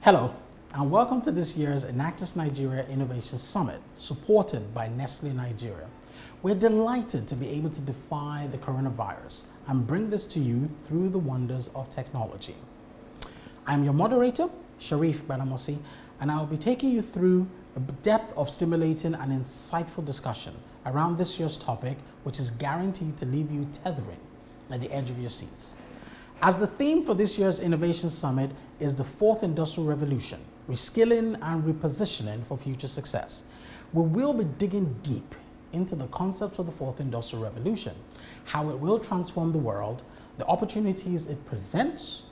Hello, and welcome to this year's Enactus Nigeria Innovation Summit, supported by Nestle Nigeria. We're delighted to be able to defy the coronavirus and bring this to you through the wonders of technology. I'm your moderator, Sharif Banamosi, and I'll be taking you through a depth of stimulating and insightful discussion around this year's topic, which is guaranteed to leave you tethering at the edge of your seats. As the theme for this year's Innovation Summit is the Fourth Industrial Revolution, reskilling and repositioning for future success, we will be digging deep into the concepts of the Fourth Industrial Revolution, how it will transform the world, the opportunities it presents,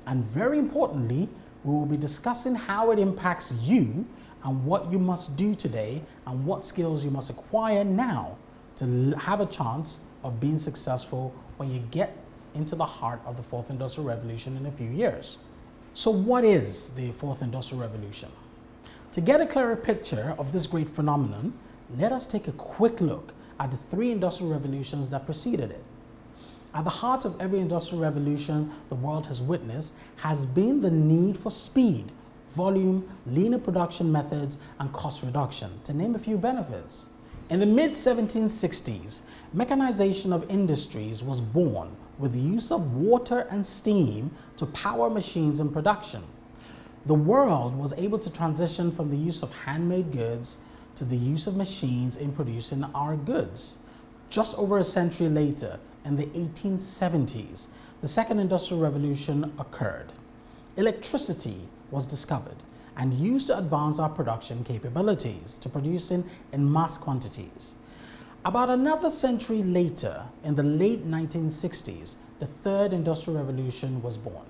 and very importantly, we will be discussing how it impacts you and what you must do today and what skills you must acquire now to have a chance of being successful when you get into the heart of the Fourth Industrial Revolution in a few years. So what is the Fourth Industrial Revolution? To get a clearer picture of this great phenomenon, let us take a quick look at the three industrial revolutions that preceded it. At the heart of every industrial revolution the world has witnessed has been the need for speed, volume, leaner production methods, and cost reduction, to name a few benefits. In the mid-1760s, mechanization of industries was born with the use of water and steam to power machines in production. The world was able to transition from the use of handmade goods to the use of machines in producing our goods. Just over a century later, in the 1870s, the Second Industrial Revolution occurred. Electricity was discovered and used to advance our production capabilities to producing in mass quantities. About another century later, in the late 1960s, the Third Industrial Revolution was born.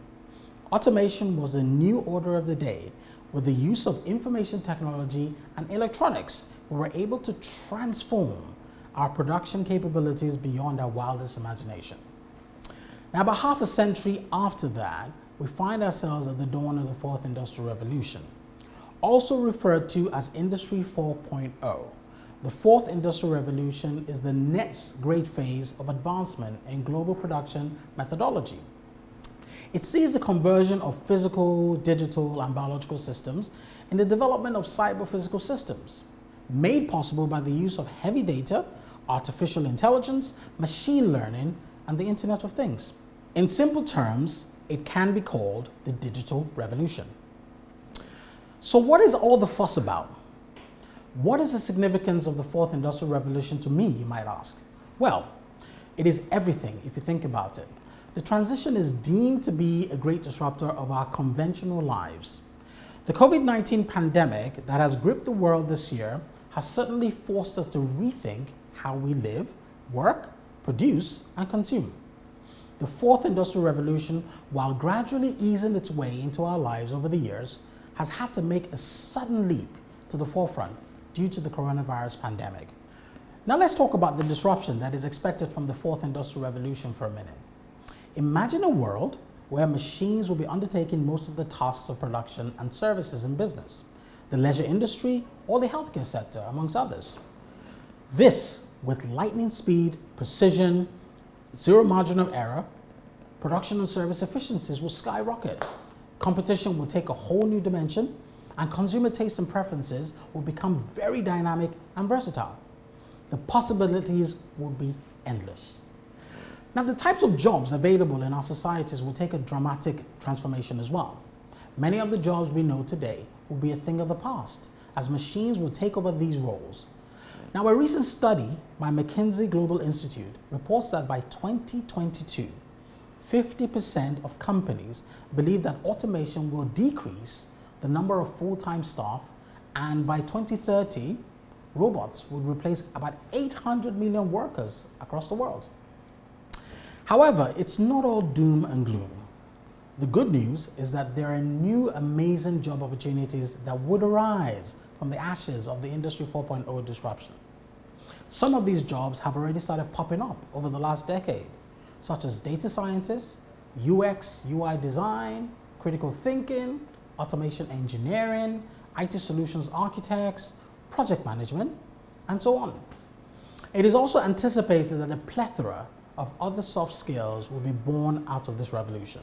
Automation was the new order of the day. With the use of information technology and electronics, we were able to transform our production capabilities beyond our wildest imagination. Now, about half a century after that, we find ourselves at the dawn of the Fourth Industrial Revolution, also referred to as Industry 4.0. The Fourth Industrial Revolution is the next great phase of advancement in global production methodology. It sees the conversion of physical, digital, and biological systems in the development of cyber-physical systems, made possible by the use of heavy data, artificial intelligence, machine learning, and the Internet of Things. In simple terms, it can be called the digital revolution. So what is all the fuss about? What is the significance of the Fourth Industrial Revolution to me, you might ask? Well, it is everything if you think about it. The transition is deemed to be a great disruptor of our conventional lives. The COVID-19 pandemic that has gripped the world this year has certainly forced us to rethink how we live, work, produce, and consume. The Fourth Industrial Revolution, while gradually easing its way into our lives over the years, has had to make a sudden leap to the forefront due to the coronavirus pandemic. Now let's talk about the disruption that is expected from the Fourth Industrial Revolution for a minute. Imagine a world where machines will be undertaking most of the tasks of production and services in business, the leisure industry, or the healthcare sector, amongst others. This, with lightning speed, precision, zero margin of error, production and service efficiencies will skyrocket. Competition will take a whole new dimension, and consumer tastes and preferences will become very dynamic and versatile. The possibilities will be endless. Now, the types of jobs available in our societies will take a dramatic transformation as well. Many of the jobs we know today will be a thing of the past, as machines will take over these roles. Now, a recent study by McKinsey Global Institute reports that by 2022, 50% of companies believe that automation will decrease the number of full-time staff, and by 2030, robots will replace about 800 million workers across the world. However, it's not all doom and gloom. The good news is that there are new amazing job opportunities that would arise from the ashes of the Industry 4.0 disruption. Some of these jobs have already started popping up over the last decade, such as data scientists, UX, UI design, critical thinking, automation engineering, IT solutions architects, project management, and so on. It is also anticipated that a plethora of other soft skills will be born out of this revolution.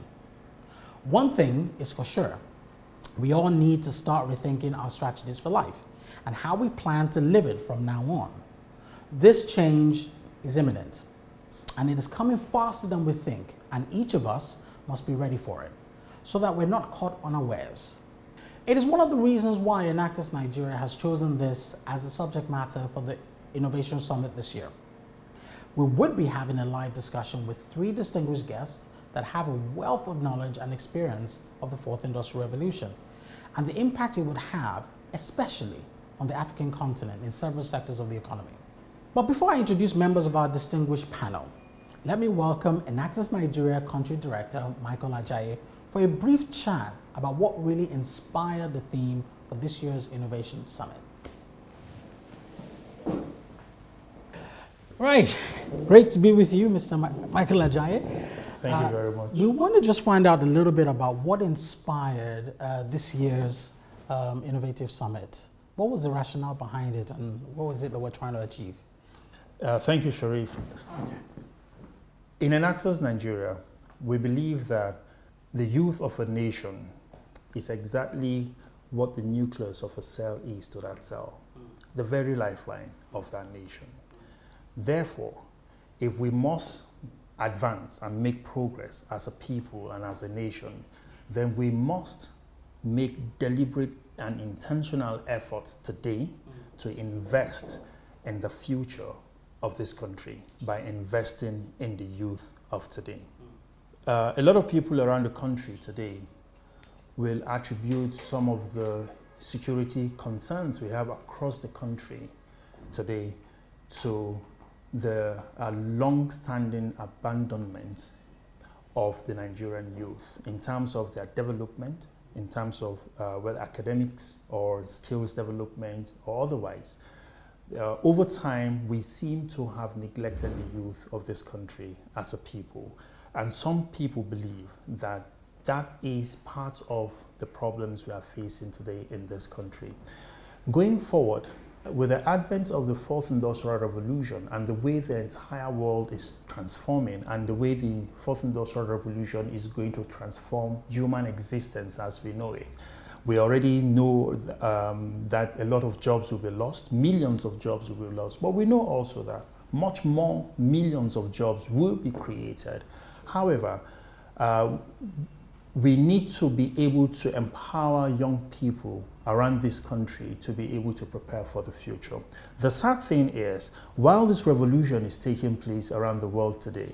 One thing is for sure, We all need to start rethinking our strategies for life and how we plan to live it from now on. This change is imminent, and it is coming faster than we think, and each of us must be ready for it so that we're not caught unawares. It is one of the reasons why Enactus Nigeria has chosen this as the subject matter for the Innovation Summit this year. We would be having a live discussion with 3 distinguished guests that have a wealth of knowledge and experience of the 4th Industrial Revolution and the impact it would have, especially on the African continent in several sectors of the economy. But before I introduce members of our distinguished panel, let me welcome Enactus Nigeria Country Director Michael Ajayi for a brief chat about what really inspired the theme for this year's Innovation Summit. Right, great to be with you, Mr. Michael Ajayi. Thank you very much. We want to just find out a little bit about what inspired this year's Innovative Summit. What was the rationale behind it, and what was it that we're trying to achieve? Thank you, Sharif. In Enactus Nigeria, we believe that the youth of a nation is exactly what the nucleus of a cell is to that cell, the very lifeline of that nation. Therefore, if we must advance and make progress as a people and as a nation, then we must make deliberate and intentional efforts today to invest in the future of this country by investing in the youth of today. A lot of people around the country today will attribute some of the security concerns we have across the country today to the long-standing abandonment of the Nigerian youth in terms of their development, in terms of whether academics or skills development or otherwise. Over time, we seem to have neglected the youth of this country as a people. And some people believe that that is part of the problems we are facing today in this country. Going forward, with the advent of the 4th Industrial Revolution and the way the entire world is transforming and the way the 4th Industrial Revolution is going to transform human existence as we know it, we already know that a lot of jobs will be lost, millions of jobs will be lost, but we know also that much more millions of jobs will be created. However, we need to be able to empower young people around this country to be able to prepare for the future. The sad thing is, while this revolution is taking place around the world today,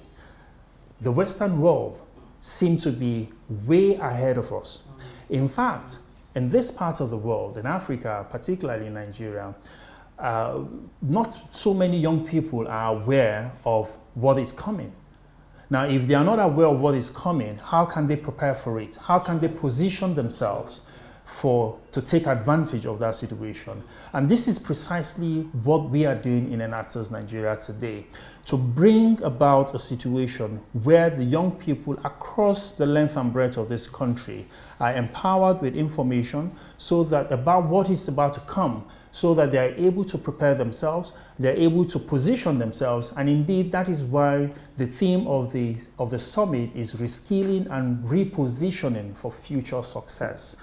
the Western world seems to be way ahead of us. In fact, in this part of the world, in Africa, particularly in Nigeria, not so many young people are aware of what is coming. Now, if they are not aware of what is coming, how can they prepare for it? How can they position themselves to take advantage of that situation? And this is precisely what we are doing in Enactus Nigeria today, to bring about a situation where the young people across the length and breadth of this country are empowered with information so that about what is about to come, so that they are able to prepare themselves, they are able to position themselves, and indeed that is why the theme of the summit is reskilling and repositioning for future success.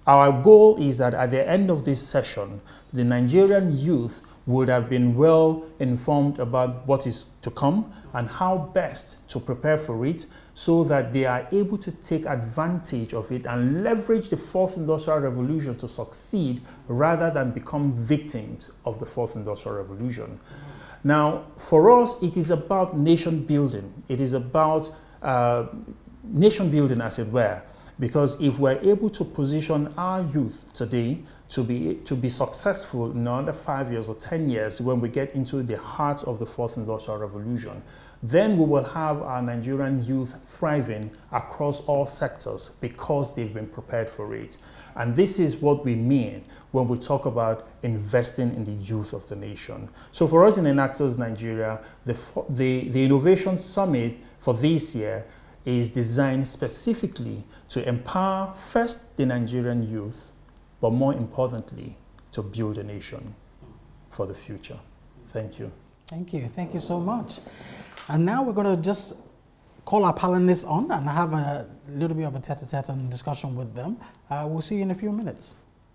Our goal is that at the end of this session, the Nigerian youth would have been well informed about what is to come and how best to prepare for it so that they are able to take advantage of it and leverage the 4th Industrial Revolution to succeed rather than become victims of the 4th Industrial Revolution. Now, for us, it is about nation building. It is about nation building, as it were. Because if we're able to position our youth today to be successful in another 5 years or 10 years when we get into the heart of the 4th Industrial Revolution, then we will have our Nigerian youth thriving across all sectors because they've been prepared for it. And this is what we mean when we talk about investing in the youth of the nation. So for us in Enactus Nigeria, the Innovation Summit for this year is designed specifically to empower first the Nigerian youth, but more importantly, to build a nation for the future. Thank you. Thank you. Thank you so much. And now we're going to just call our panelists on and have a little bit of a tete-a-tete and discussion with them. We'll see you in a few minutes.